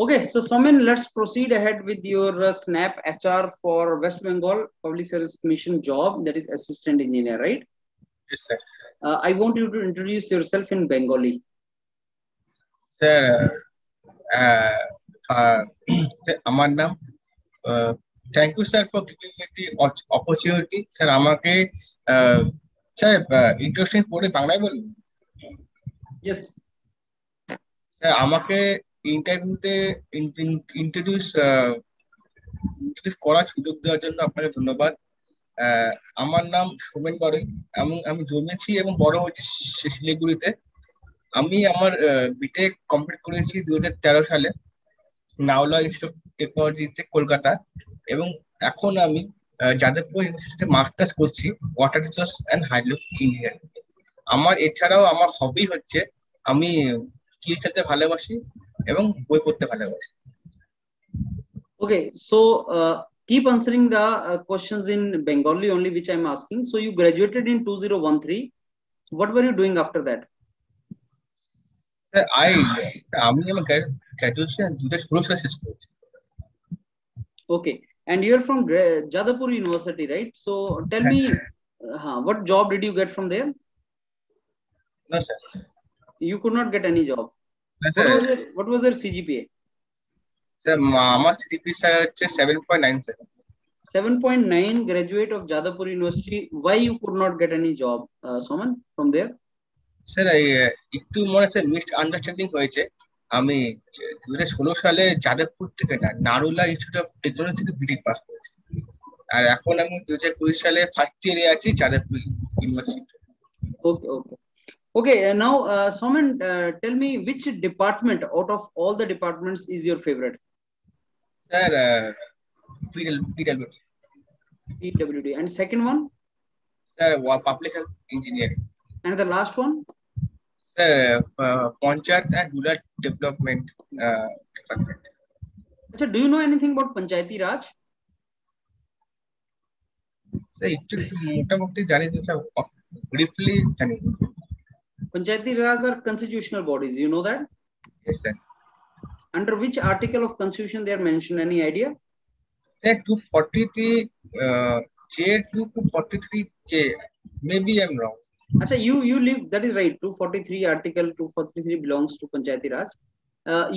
Okay, so Somin, let's proceed ahead with your SNAP HR for West Bengal Public Service Commission job, that is assistant engineer, right? Yes, sir. I want you to introduce yourself in Bengali. Sir, আমার নাম thank you sir for giving me the opportunity sir আমাকে sir introduction পড়ে বাংলায় বলুন Yes. Sir আমাকে ইন্টারভিউতে introduce করার সুযোগ দেওয়ার জন্য আপনাকে ধন্যবাদ। আমার নাম সোমেন বড়াই, আমি জন্মেছি এবং বড় হয়েছি শিলিগুড়িতে। আমি আমার বিটেক কমপ্লিট করেছি 2013 সালে নাওলা ইনস্টিটিউট অফ টেকনোলজিতে কলকাতা, এবং এখন আমি যাদবপুর ইউনিভার্সিটিতে মাস্টার্স করছি water resource and hydro engineering. আমার এছাড়াও আমার হবি হচ্ছে আমি ক্রিকেট খেলতে ভালোবাসি এবং বই পড়তে ভালোবাসি। Okay, so keep answering the questions in Bengali only, which I'm asking. So you graduated in 2013. What were you doing after that? আমি আমার গ্র্যাজুয়েশন 2016 সালে শেষ করেছি। Okay, and you're from Jadavpur University, right? So tell me, what job did you get from there? No, sir. You could not get any job. No, sir. What was your CGPA? Sir, আমার CGPA sir হচ্ছে 7.97. 7.9, graduate of Jadavpur University. Why you could not get any job, Soman, from there? Sir একটু মনে হচ্ছে miss understanding হয়েছে। আমি 2016 সালে যাদবপুর থেকে না, নারুলা ইনস্টিটিউট অফ টেকনোলজি থেকে বিটেক পাস করেছি, আর এখন আমি 2020 সালে ফার্স্ট ইয়ারে আছি Jadavpur university. Okay, okay. Okay, now Soman, tell me which department out of all the departments is your favorite? Sir, PWD. PWD. And second one? Sir, public health engineering. And the last one? Sir, Panchayat and Rural Development Department. Achha, do you know anything about Panchayati Raj? Sir, একটু মোটামুটি জানি, sir briefly জানি। Panchayati Raj are constitutional bodies, you know that? Yes, sir. Under which article of constitution they are mentioned, any idea? Sir, 243 J to 243 K, maybe I'm wrong. Achha, you live, that is right, 243 article 243 belongs to Panchayati Raj.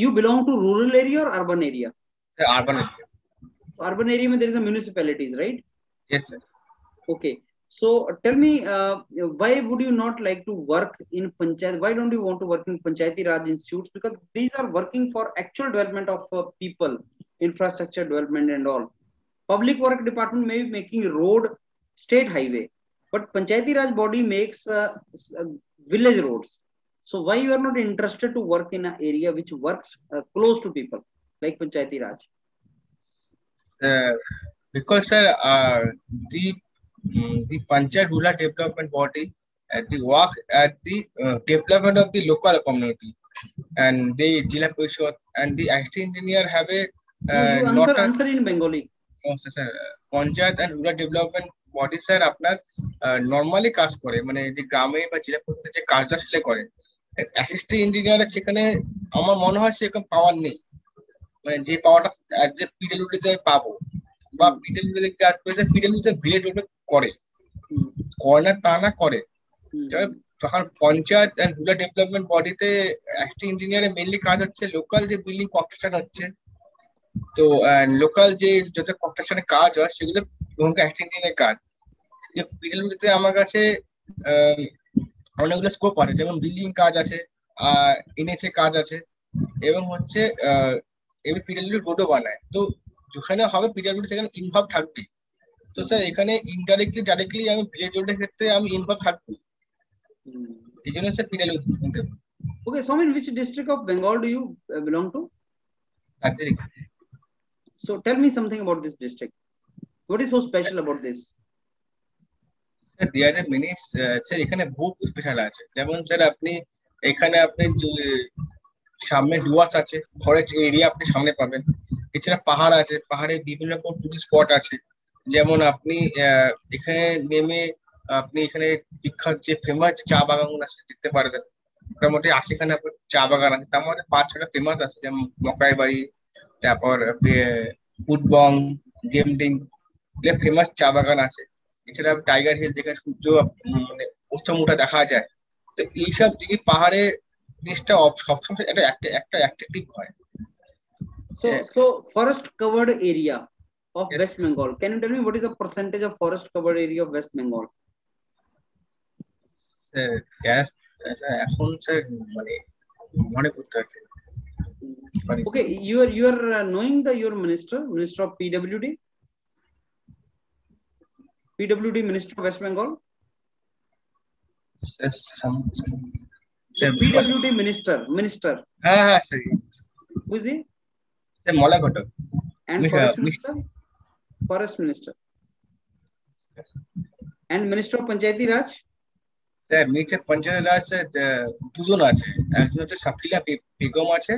You belong to rural area or urban area? Sir, urban area. Urban area there is a municipalities, right? Yes, sir. Okay, so tell me, why would you not like to work in Panchayat? Why don't you want to work in Panchayati Raj institutes? Because these are working for actual development of people, infrastructure development and all. Public work department may be making road, state highway, but Panchayati Raj body makes village roads. So why you are not interested to work in an area which works close to people like Panchayati Raj? Because sir, the Panchayat Rural Development Body they work at the development of the local community, and the Jila Parishad and the IT engineer have a answer in Bengali. Oh, sir, Panchayat and Rural Development Body sir আপনার normally কাজ করে, মানে যে গ্রামে বা জেলা পরিষদে যে কাজটা সেটা করে। অ্যাসিস্ট্যান্ট ইঞ্জিনিয়ার সেখানে আমার মনে হয় সেরকম পাওয়ার নেই, মানে যে পাওয়ারটা যে পিডব্লিউডিতে পাবো বা পিডব্লিউডিতে কাজ করে পিডব্লিউডিতে ভিলেজ রোডে করে না তা না করে। যখন পঞ্চায়েত এন্ড রুরাল ডেভেলপমেন্ট বডিতে অ্যাসিস্ট্যান্ট ইঞ্জিনিয়ারের মেইনলি কাজ হচ্ছে লোকাল যে বিল্ডিং কনস্ট্রাকশন হচ্ছে, তো লোকাল যে যত কনস্ট্রাকশনের কাজ হয় সেগুলো অ্যাসিস্ট্যান্ট ইঞ্জিনিয়ারের কাজ। পিডব্লিউডিতে আমার কাছে অনেকগুলো স্কোপ আছে, যেমন বিল্ডিং কাজ আছে, এনএসএ কাজ আছে, এবং হচ্ছে পিডব্লিউডি রোডও বানায়। তো যেখানে হবে পিডব্লিউডি সেখানে ইনভলভ থাকবে। তো স্যার এখানে ইনডাইরেক্টলি ডাইরেক্টলি আমি ভিলেজ রোডের ক্ষেত্রে আমি ইনভলভ থাকবো, এই জন্য sir PWD. Okay, so in which district of Bengal do you belong to? Darjeeling. So tell me something about this district. What is so special about this? Sir, there are many sir এখানে বহু special আছে। যেমন sir আপনি এখানে আপনি সামনে ডুয়ার্স আছে, forest area আপনি সামনে পাবেন। এছাড়া পাহাড় আছে, পাহাড়ে বিভিন্ন রকম টুরিস্ট স্পট আছে। যেমন আপনি এখানে নেমে আপনি এখানে বিখ্যাত যে ফেমাস চা বাগান আছে দেখতে পারবেন। মোটামুটি 80খানা চা বাগান আছে, তার মধ্যে 5-6টা ফেমাস আছে, যেমন মকাই বাড়ি, তারপর উটবং, গেমডিং, এগুলো ফেমাস চা বাগান আছে। এছাড়া টাইগার হিল, যেখানে সূর্য মানে অস্তম ওঠা দেখা যায়। তো এইসব জিনিস পাহাড়ে জিনিসটা সবসময় একটা একটা একটা অ্যাট্রাকটিভ হয়। So forest covered area of Yes. West Bengal. Can you tell me what is the percentage of forest covered area of West Bengal? Gas এখন স্যার মানে মনে করতে হচ্ছে। Okay, you are knowing your minister of PWD minister of West Bengal. PWD minister. হ্যাঁ sir. Who is he? Sir Moloy Ghatak. And forest minister. And minister of Panchayati Raj. Sir minister Panchayat Raj দুজন আছে, একজন হচ্ছে সাফিলা বেগম আছে,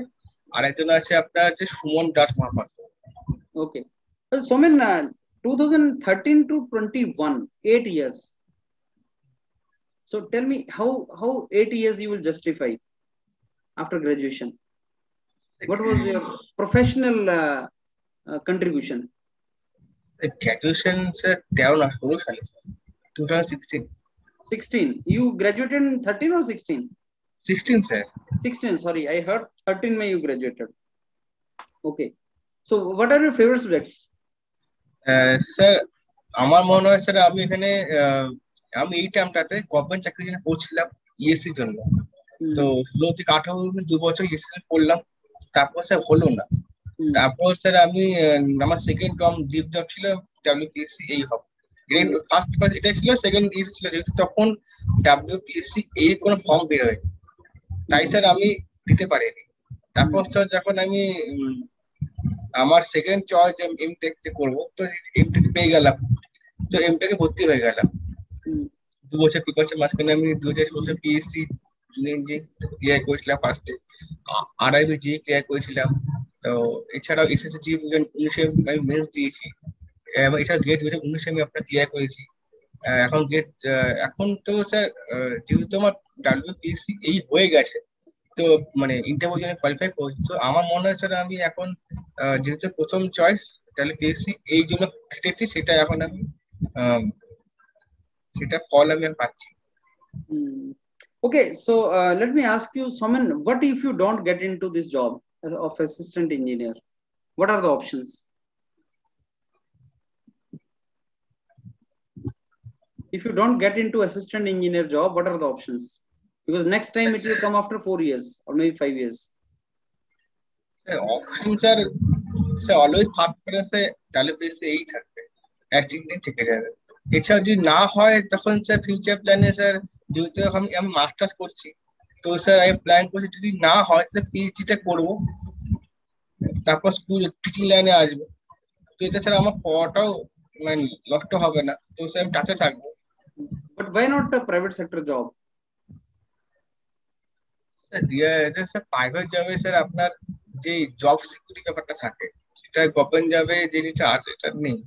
আর একজন আছে আপনার হচ্ছে Suman Das Mahapatra. Okay. So in 2013 to 21, 8 years. So tell me how 8 years you will justify after graduation? What was your professional contribution? Graduation sir 13 সালে, 2016. 16. You graduated in 13 or 16? 16 sir. 16. Sorry, I heard 13 May you graduated. Okay. So what are your favorite subjects? Sir, আমার মনে হয় sir আমি এই টাইমটাতে government চাকরির জন্য পড়ছিলাম ইএসসির জন্য। তো 16 থেকে 18 2 বছর ইএসসি পড়লাম, তারপর স্যার হলো না। তারপর স্যার আমি আমার সেকেন্ড ডিপ জব ছিল ডাব্লিউপিএসসি এই হবে। ফার্স্ট পেপার এটা ছিল, সেকেন্ড ইএসসি ছিল, যেহেতু তখন ডাব্লিউপিএসসি এই কোনো ফর্ম বের হয়নি, তাই স্যার আমি দিতে পারিনি। তারপর স্যার যখন আমি আমার সেকেন্ড চয়েস এমটেক করবো, তো এমটেক পেয়ে গেলাম, তো এমটেকে ভর্তি হয়ে গেলাম। 2 বছর প্রিপারেশন মাঝখানে আমি 2016 পিএসসি জুনিয়র জি ক্লিয়ার করেছিলাম, ফার্স্টে আরআইবি জি ক্লিয়ার করেছিলাম। তো এছাড়াও এসএসসি জি 2019 আমি মেন্স দিয়েছি, এছাড়া গেট 2019 আমি আপনার ক্লিয়ার করেছি। এখন তো স্যার যেহেতু আমার ডাব্লিউপিএসসি এই হয়ে গেছে, তো মানে ইন্টারভিউ জন্য কোয়ালিফাই করছি, তো আমার মনে হয় স্যার আমি এখন যেহেতু প্রথম চয়েস ডাব্লিউপিএসসি এই জন্য খেটেছি, সেটা এখন আমি সেটা ফল আমি পাচ্ছি। Okay, so let me ask you, Soman, what if you don't get into this job of assistant engineer? What are the options? If you don't get into assistant engineer job, what are the options? Because next time it will come after 4 years or maybe 5 years. Options are always preference WPSC এই থাকবে, assistant থেকে যাবে। এছাড়া যদি না হয় তখন sir future প্ল্যানে স্যার যেহেতু আমি মাস্টার্স করছি, তো স্যার আমি প্ল্যান করছি যদি না হয় তাহলে পিএইচডিটা করবো, তারপর স্কুল টিচিং লাইনে আসবো। তো এটা স্যার আমার পড়াটাও মানে নষ্ট হবে না, তো স্যার আমি টাচে থাকবো। But why not a private sector job? Sir private জবে স্যার আপনার যে জব সিকিউরিটি ব্যাপারটা থাকে, সেটা গভর্নমেন্ট জবে যে জিনিসটা আছে এটা নেই,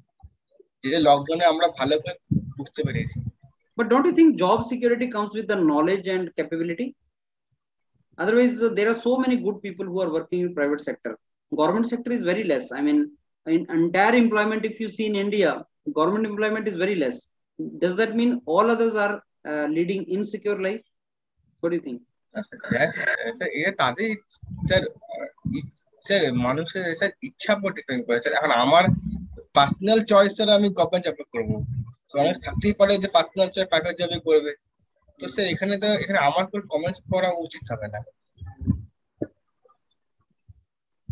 যেটা লকডাউনে আমরা ভালো করে বুঝতে পেরেছি। But don't you think job security comes with the knowledge and capability? Otherwise, there are so many good people who are working in private sector. Government sector is very less. I mean, in entire employment, if you see in India, government employment is very less. Does that mean all others are leading insecure life? What do you think? এটা তাদের sir মানুষের sir ইচ্ছা উপর depend করে sir. এখন আমার personal choice sir আমি government job করবো, অনেক থাকতেই পারে যে পার্সোনাল চয়েস প্রাইভেট জবে করবে, তো স্যার এখানে আমার কোনো কমেন্টস করা উচিত হবে না।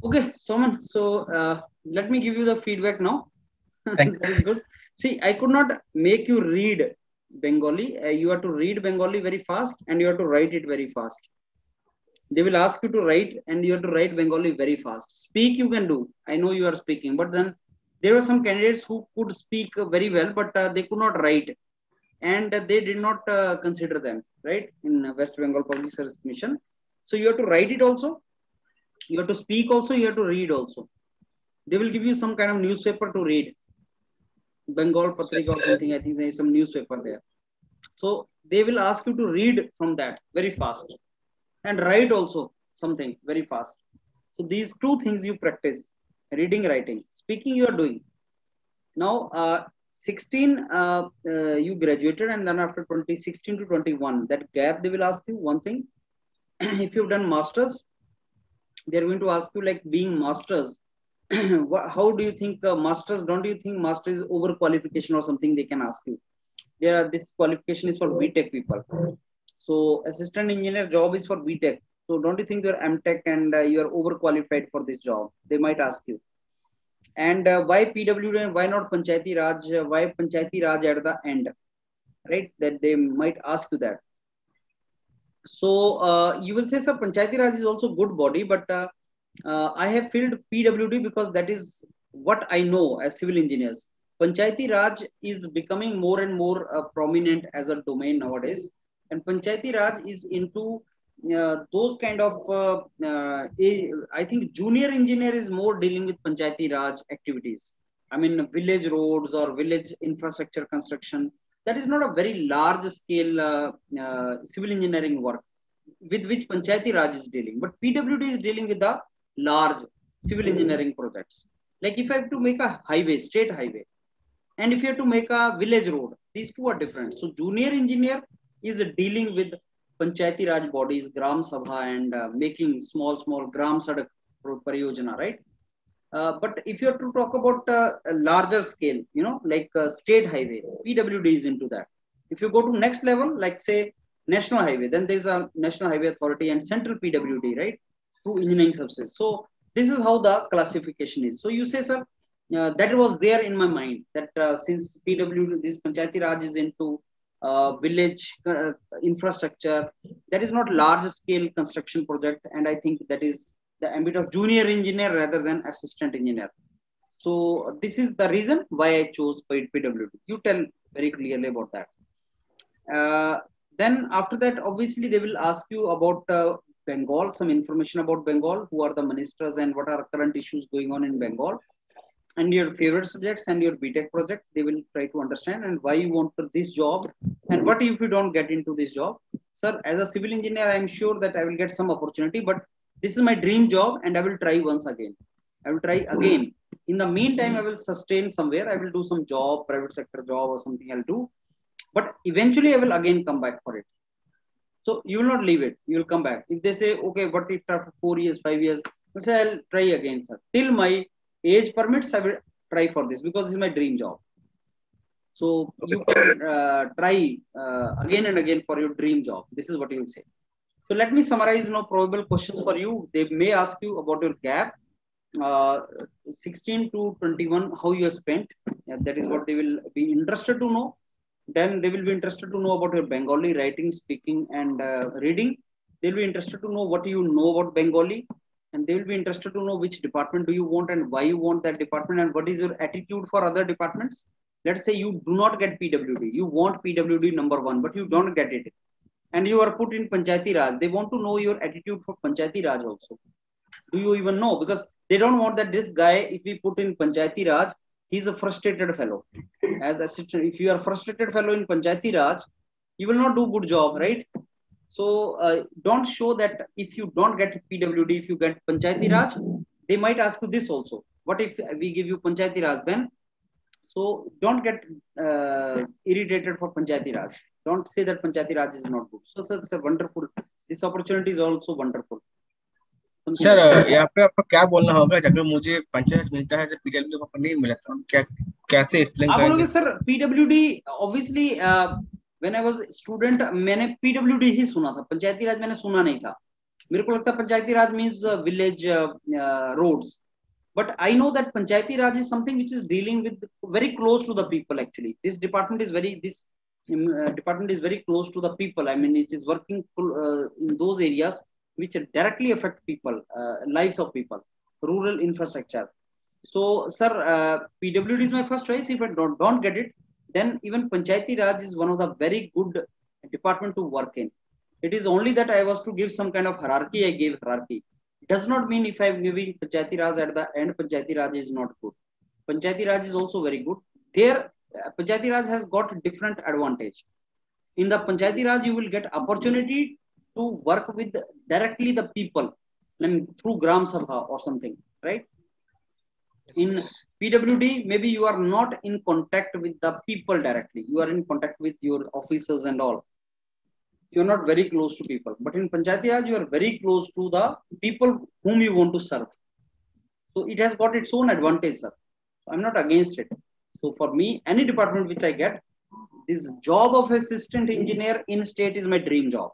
Okay, Soman, so let me give you the feedback now. That is good. See, I could not make you read Bengali. You have to read Bengali very fast and you have to write it very fast. They will ask you to write and you have to write Bengali very fast. Speak you can do. I know you are speaking, but then there were some candidates who could speak very well, but they could not write and they did not consider them, right? In West Bengal Public Service Commission. So you have to write it also. You have to speak also. You have to read also. They will give you some kind of newspaper to read. Bengal Patrika or something, I think there is some newspaper there. So they will ask you to read from that very fast. and write also something very fast. So these two things you practice: reading, writing. Speaking you are doing. Now, 16, you graduated, and then after 2016 to 21, that gap they will ask you one thing. If you've done masters, they're going to ask you like being masters. How do you think masters? Don't you think master is overqualification or something? They can ask you. Yeah, this qualification is for BTech people. So assistant engineer job is for BTech. So don't you think you're MTech and you're overqualified for this job? They might ask you. And why PWD and why not Panchayati Raj? Why Panchayati Raj at the end? Right? That they might ask you that. So you will say, sir, Panchayati Raj is also good body, but I have filled PWD because that is what I know as civil engineers. Panchayati Raj is becoming more and more prominent as a domain nowadays, and Panchayati Raj is into those kind of. I think junior engineer is more dealing with Panchayati Raj activities. I mean, village roads or village infrastructure construction. That is not a very large scale civil engineering work with which Panchayati Raj is dealing. But PWD is dealing with the large civil engineering projects. Like if I have to make a highway, state highway, and if you have to make a village road, these two are different. So junior engineer is dealing with Panchayati Raj bodies, Gram Sabha, and making small Gram Sadak Pariyojana, right? But if you have to talk about a larger scale, you know, like state highway, PWD is into that. If you go to next level, like say national highway, then there's a National Highway Authority and central PWD, right? Through engineering services. So this is how the classification is. So you say, sir, that was there in my mind that since PWD, this Panchayati Raj is into village infrastructure, that is not large scale construction project, and I think that is the ambit of junior engineer rather than assistant engineer. So this is the reason why I chose PWD. You tell very clearly about that. Then after that, obviously they will ask you about Bengal, some information about Bengal, who are the ministers and what are current issues going on in Bengal, and your favorite subjects and your BTech project. They will try to understand and why you want this job and what if you don't get into this job. Sir, as a civil engineer, I am sure that I will get some opportunity, but this is my dream job and I will try once again. I will try again. In the meantime, I will sustain somewhere. I will do some job, private sector job or something I'll do. But eventually I will again come back for it. So you will not leave it. You will come back. If they say, okay, what if after 4 years, 5 years, you say, I'll try again, sir. Till my age permits, I will try for this because this is my dream job. So you can try again and again for your dream job. This is what you will say. So let me summarize now probable questions for you. They may ask you about your gap, 16 to 21, how you have spent. That is what they will be interested to know. Then they will be interested to know about your Bengali writing, speaking, and reading. They'll be interested to know what you know about Bengali, and they will be interested to know which department do you want and why you want that department and what is your attitude for other departments. Let's say you do not get PWD, you want PWD number 1, but you don't get it, and you are put in Panchayati Raj. They want to know your attitude for Panchayati Raj also. Do you even know? Because they don't want that this guy, if we put in Panchayati Raj, he's a frustrated fellow. As assistant, if you are frustrated fellow in Panchayati Raj, you will not do good job, right? So don't show that if you don't get PWD, if you get Panchayati Raj, they might ask you this also. What if we give you Panchayati Raj then? So don't get irritated for Panchayati Raj. Don't say that Panchayati Raj is not good. So it's a wonderful. This opportunity is also wonderful. Sir यहाँ पे आपको क्या बोलना होगा अगर मुझे पंचायत मिलता है जब पीडब्ल्यूडी को नहीं मिला तो क्या कैसे एक्सप्लेन करेंगे? आप बोलोगे sir PWD obviously when I was student मैंने पीडब्ल्यूडी ही सुना था, पंचायती राज मैंने सुना नहीं था. मेरे को लगता है Panchayati Raj means village roads, but I know that Panchayati Raj is something which is dealing with very close to the people. Actually, this department is very close to the people. I mean, it is working in those areas which directly affect people, lives of people, rural infrastructure. So, sir, PWD is my first choice. If I don't get it, then even Panchayati Raj is one of the very good department to work in. It is only that I was to give some kind of hierarchy. I gave hierarchy. Does not mean if I am giving Panchayati Raj at the end, Panchayati Raj is not good. Panchayati Raj is also very good. There, Panchayati Raj has got different advantage. In the Panchayati Raj, you will get opportunity to work with directly the people, I mean, through Gram Sabha or something, right? In PWD, maybe you are not in contact with the people directly. You are in contact with your officers and all. You're not very close to people. But in Panchayati Raj, you are very close to the people whom you want to serve. So it has got its own advantage, sir. So I'm not against it. So for me, any department which I get, this job of assistant engineer in state is my dream job.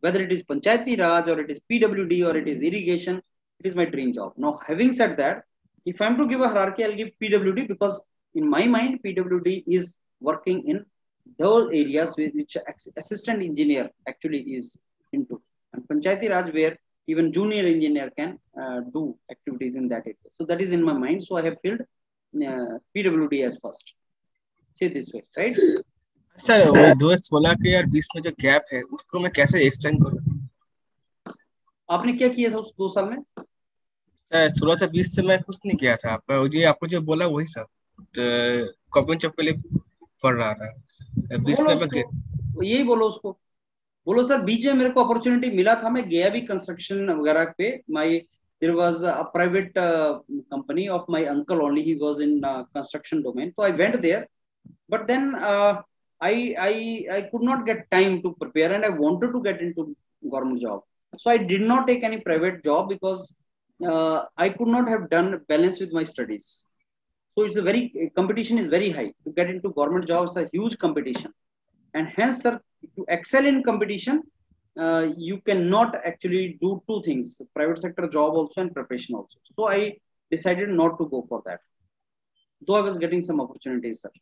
Whether it is Panchayati Raj or it is PWD or it is irrigation, it is my dream job. Now, having said that, if I'm to give a hierarchy, I'll give PWD, because in my mind, PWD is working in those areas which assistant engineer actually is into. And Panchayati Raj, where even junior engineer can do activities in that area. So that is in my mind. So I have filled PWD as first. Say this way, right? Sir 2016 के और 20 में जो gap है उसको मैं कैसे explain करूं? आपने क्या किया था उस 2 साल में? सर 16 से 20 से मैं कुछ नहीं किया था। ये आपको जो बोला वही सब, तो गवर्नमेंट जॉब के लिए पढ़ रहा था। 20 में मैं यही बोलो उसको, बोलो सर बीच में मेरे को अपॉर्चुनिटी मिला था, मैं गया भी कंस्ट्रक्शन वगैरह पे। My there was a private company of my uncle only, he was in construction domain, so I went there, but then I could not get time to prepare and I wanted to get into government job, so I did not take any private job because I could not have done balance with my studies. So it's a very competition is very high to get into government jobs, a huge competition, and hence sir, to excel in competition, you cannot actually do 2 things: private sector job also and preparation also. So I decided not to go for that, though I was getting some opportunities, sir.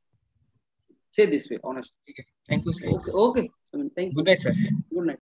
Say this way, honestly. Thank you, sir. Okay. So, thank you. Good night, sir. Good night.